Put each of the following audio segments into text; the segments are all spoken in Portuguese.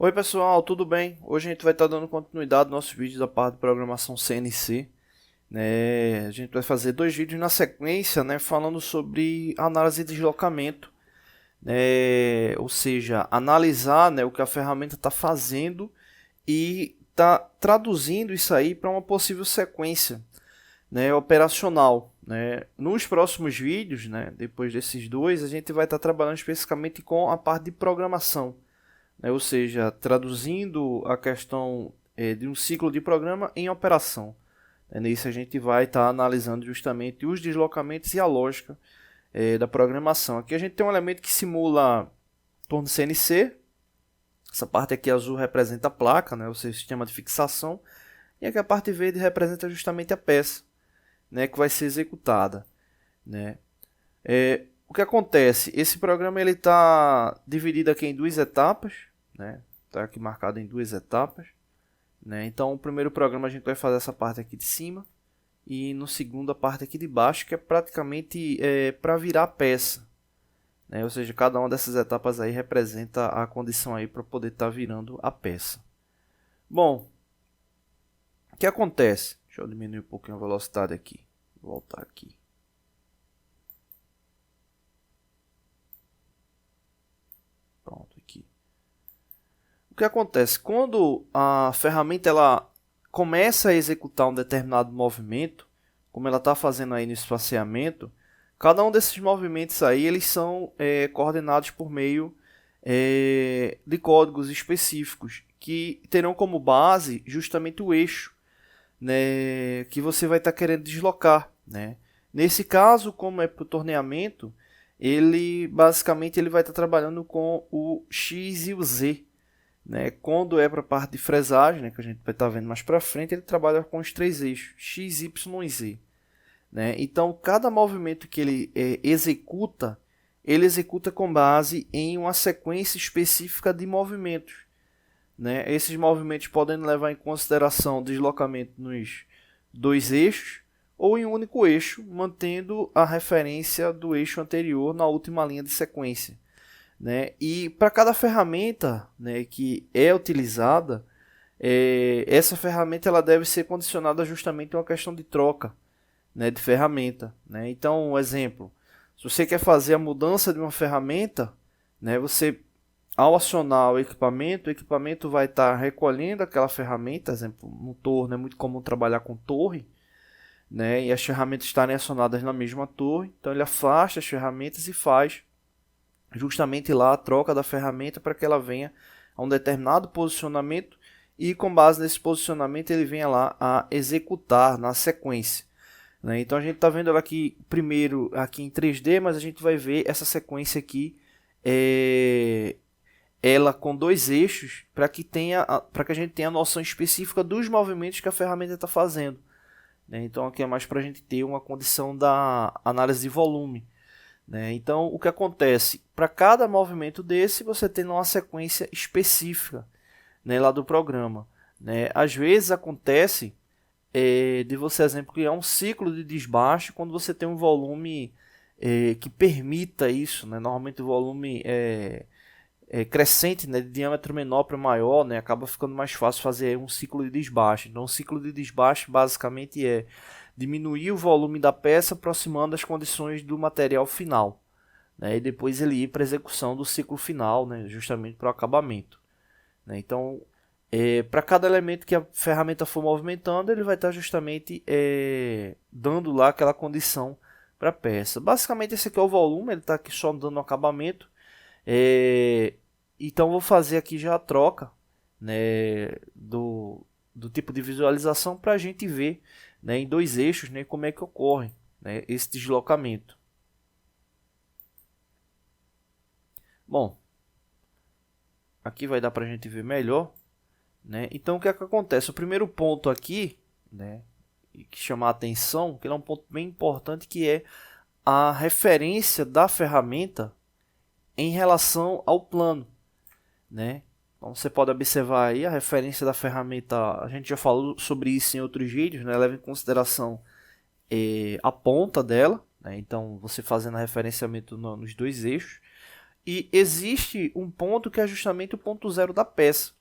Oi pessoal, tudo bem? Hoje a gente vai estar dando continuidade ao nosso vídeo da parte de programação CNC. A gente vai fazer dois vídeos na sequência, falando sobre análise de deslocamento, ou seja, analisar, o que a ferramenta está fazendo e está traduzindo isso aí para uma possível sequência, operacional. Nos próximos vídeos, depois desses dois, a gente vai estar trabalhando especificamente com a parte de programação. Ou seja, traduzindo a questão de um ciclo de programa em operação. Nisso a gente vai estar analisando justamente os deslocamentos e a lógica da programação. Aqui a gente tem um elemento que simula torno CNC. Essa parte aqui azul representa a placa, ou seja, o sistema de fixação. E aqui a parte verde representa justamente a peça que vai ser executada. O que acontece? Esse programa está dividido aqui em duas etapas. Está aqui marcado em duas etapas. Então, o primeiro programa a gente vai fazer essa parte aqui de cima. E no segundo, a parte aqui de baixo, que é praticamente para virar a peça. Ou seja, cada uma dessas etapas aí representa a condição aí para poder estar virando a peça. Bom, o que acontece? Deixa eu diminuir um pouquinho a velocidade aqui. Vou voltar aqui. Pronto, aqui. O que acontece? Quando a ferramenta ela começa a executar um determinado movimento, como ela está fazendo aí no espaciamento, cada um desses movimentos aí eles são coordenados por meio de códigos específicos, que terão como base justamente o eixo que você vai estar querendo deslocar. Nesse caso, como é para o torneamento, ele basicamente ele vai estar trabalhando com o X e o Z. Quando é para a parte de fresagem, que a gente vai estar vendo mais para frente, ele trabalha com os três eixos, X, Y e Z. Então, cada movimento que ele executa com base em uma sequência específica de movimentos. Esses movimentos podem levar em consideração o deslocamento nos dois eixos ou em um único eixo, mantendo a referência do eixo anterior na última linha de sequência. E para cada ferramenta que é utilizada, essa ferramenta ela deve ser condicionada justamente a uma questão de troca de ferramenta. Então, um exemplo, se você quer fazer a mudança de uma ferramenta, você ao acionar o equipamento vai estar recolhendo aquela ferramenta. Exemplo, no torno é muito comum trabalhar com torre, e as ferramentas estarem acionadas na mesma torre, então ele afasta as ferramentas e faz justamente lá a troca da ferramenta para que ela venha a um determinado posicionamento e com base nesse posicionamento ele venha lá a executar na sequência. Então a gente está vendo ela aqui primeiro aqui em 3D, mas a gente vai ver essa sequência aqui, ela com dois eixos, para que a gente tenha a noção específica dos movimentos que a ferramenta está fazendo. Então aqui é mais para a gente ter uma condição da análise de volume. Então, o que acontece? Para cada movimento desse, você tem uma sequência específica lá do programa. Às vezes acontece de você, exemplo, criar um ciclo de desbaste quando você tem um volume que permita isso. Normalmente o volume crescente, de diâmetro menor para maior, acaba ficando mais fácil fazer um ciclo de desbaste. Então, um ciclo de desbaste basicamente é diminuir o volume da peça aproximando as condições do material final, e depois ele ir para a execução do ciclo final, justamente para o acabamento. Então, para cada elemento que a ferramenta for movimentando, ele vai estar justamente dando lá aquela condição para a peça. Basicamente esse aqui é o volume, ele está aqui só dando o acabamento. Então vou fazer aqui já a troca do tipo de visualização para a gente ver em dois eixos como é que ocorre esse deslocamento. Bom, aqui vai dar para a gente ver melhor. Então o que é que acontece? O primeiro ponto aqui que chama a atenção, que é um ponto bem importante, que é a referência da ferramenta em relação ao plano. Então você pode observar aí a referência da ferramenta, a gente já falou sobre isso em outros vídeos, leva em consideração a ponta dela, então você fazendo referenciamento nos dois eixos, e existe um ponto que é justamente o ponto zero da peça,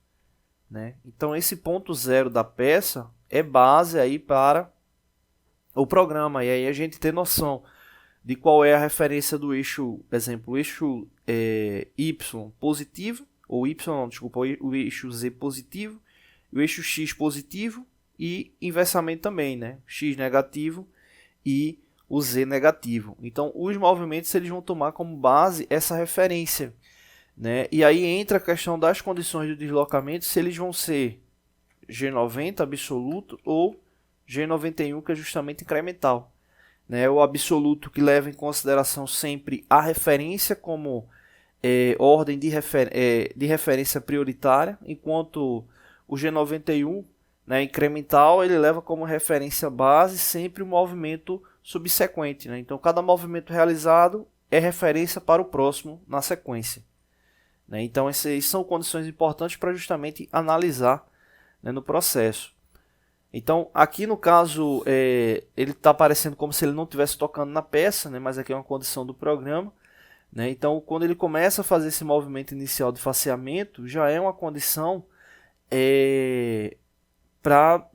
né? Então esse ponto zero da peça é base aí para o programa, e aí a gente tem noção de qual é a referência do eixo, por exemplo, o eixo Y positivo, ou Y, não, desculpa, o eixo Z positivo, o eixo X positivo e inversamente também, né? X negativo e o Z negativo. Então, os movimentos eles vão tomar como base essa referência, né? E aí entra a questão das condições de deslocamento, se eles vão ser G90 absoluto ou G91, que é justamente incremental, né? O absoluto que leva em consideração sempre a referência como ordem de referência prioritária, enquanto o G91, né, incremental, ele leva como referência base sempre o movimento subsequente, né? Então cada movimento realizado é referência para o próximo na sequência, né? Então essas são condições importantes para justamente analisar, né, no processo. Então aqui no caso ele está aparecendo como se ele não estivesse tocando na peça, né, mas aqui é uma condição do programa, né? Então quando ele começa a fazer esse movimento inicial de faceamento, já é uma condição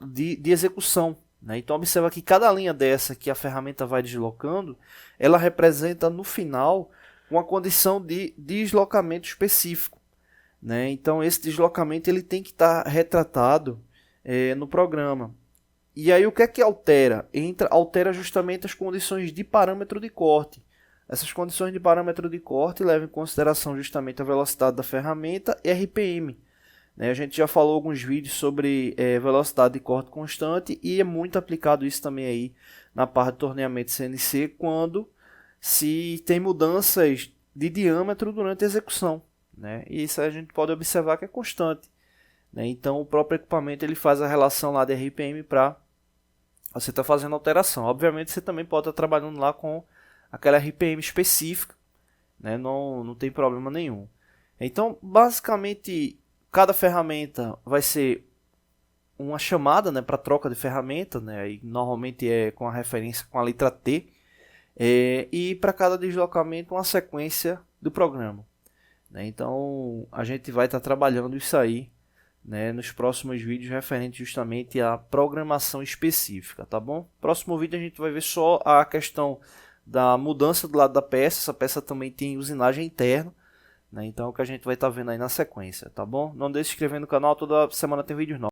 de execução, né? Então observa que cada linha dessa que a ferramenta vai deslocando, ela representa no final uma condição de deslocamento específico, né? Então esse deslocamento ele tem que estar retratado no programa. E aí o que é que altera? Altera justamente as condições de parâmetro de corte. Essas condições de parâmetro de corte levam em consideração justamente a velocidade da ferramenta e RPM. A gente já falou alguns vídeos sobre velocidade de corte constante e é muito aplicado isso também aí na parte de torneamento CNC quando se tem mudanças de diâmetro durante a execução, né? E isso a gente pode observar que é constante, né? Então o próprio equipamento ele faz a relação lá de RPM para você estar fazendo alteração. Obviamente você também pode estar trabalhando lá com aquela RPM específica, né? Não tem problema nenhum. Então basicamente cada ferramenta vai ser uma chamada, né, para troca de ferramenta, né, e normalmente é com a referência com a letra T, e para cada deslocamento uma sequência do programa, né? Então a gente vai estar trabalhando isso aí, né, nos próximos vídeos referente justamente à programação específica, tá bom? Próximo vídeo a gente vai ver só a questão da mudança do lado da peça. Essa peça também tem usinagem interna, né? Então é o que a gente vai estar vendo aí na sequência, tá bom? Não deixe de se inscrever no canal, toda semana tem vídeos novos.